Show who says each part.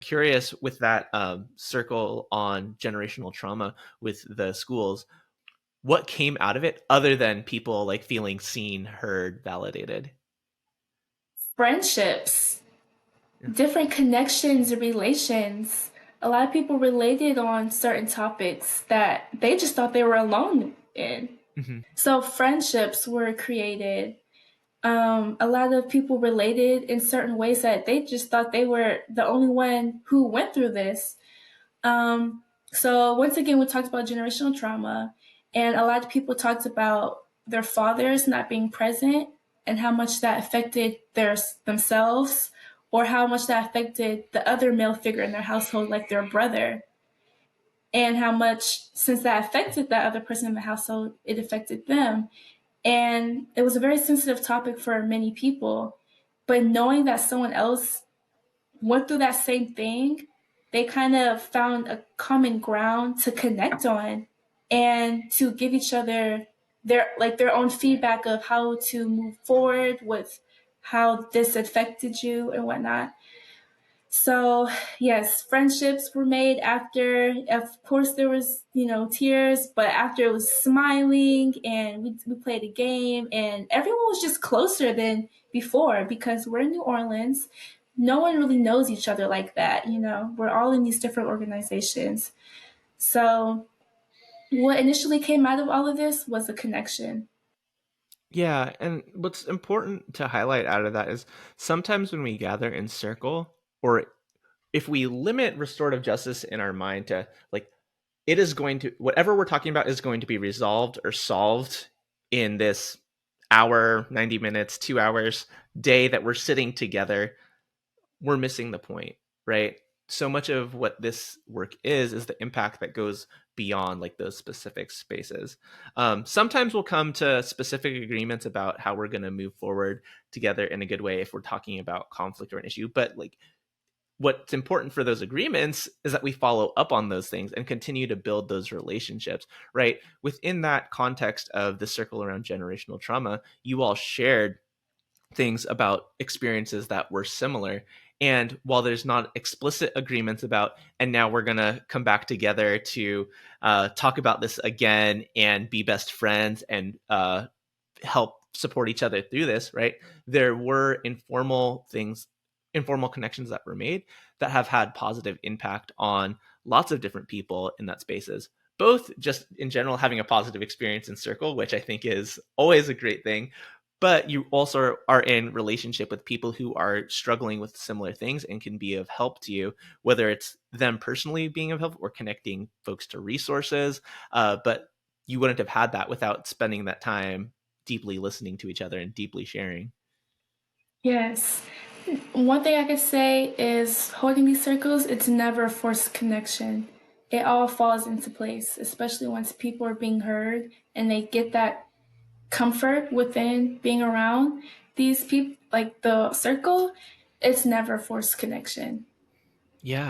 Speaker 1: Curious with that circle on generational trauma with the schools, what came out of it other than people like feeling seen, heard, validated?
Speaker 2: Friendships,
Speaker 1: Yeah.
Speaker 2: different connections and relations. A lot of people related on certain topics that they just thought they were alone in.
Speaker 1: Mm-hmm.
Speaker 2: So friendships were created. A lot of people related in certain ways that they just thought they were the only one who went through this. Um, so once again, we talked about generational trauma, and a lot of people talked about their fathers not being present and how much that affected themselves, or how much that affected the other male figure in their household, like their brother, and how much, since that affected that other person in the household, it affected them. And it was a very sensitive topic for many people. But knowing that someone else went through that same thing, they kind of found a common ground to connect on and to give each other their own feedback of how to move forward with how this affected you and whatnot. So, yes, friendships were made after, of course, there was, tears, but after it was smiling and we played a game and everyone was just closer than before because we're in New Orleans. No one really knows each other like that, We're all in these different organizations. So, what initially came out of all of this was a connection.
Speaker 1: Yeah, and what's important to highlight out of that is sometimes when we gather in circle, or if we limit restorative justice in our mind to like it is going to whatever we're talking about is going to be resolved or solved in this hour, 90 minutes, 2 hours day that we're sitting together, we're missing the point, right? So much of what this work is the impact that goes beyond like those specific spaces. Sometimes we'll come to specific agreements about how we're going to move forward together in a good way if we're talking about conflict or an issue, but like what's important for those agreements is that we follow up on those things and continue to build those relationships, right? Within that context of the circle around generational trauma, you all shared things about experiences that were similar. And while there's not explicit agreements about, and now we're going to come back together to talk about this again and be best friends and help support each other through this, right? There were informal things, informal connections that were made that have had positive impact on lots of different people in that spaces. Both just in general having a positive experience in circle, which I think is always a great thing, but you also are in relationship with people who are struggling with similar things and can be of help to you, whether it's them personally being of help or connecting folks to resources. But you wouldn't have had that without spending that time deeply listening to each other and deeply sharing.
Speaker 2: Yes. One thing I could say is holding these circles, it's never a forced connection. It all falls into place, especially once people are being heard and they get that comfort within being around these people, like the circle, it's never a forced connection.
Speaker 1: Yeah.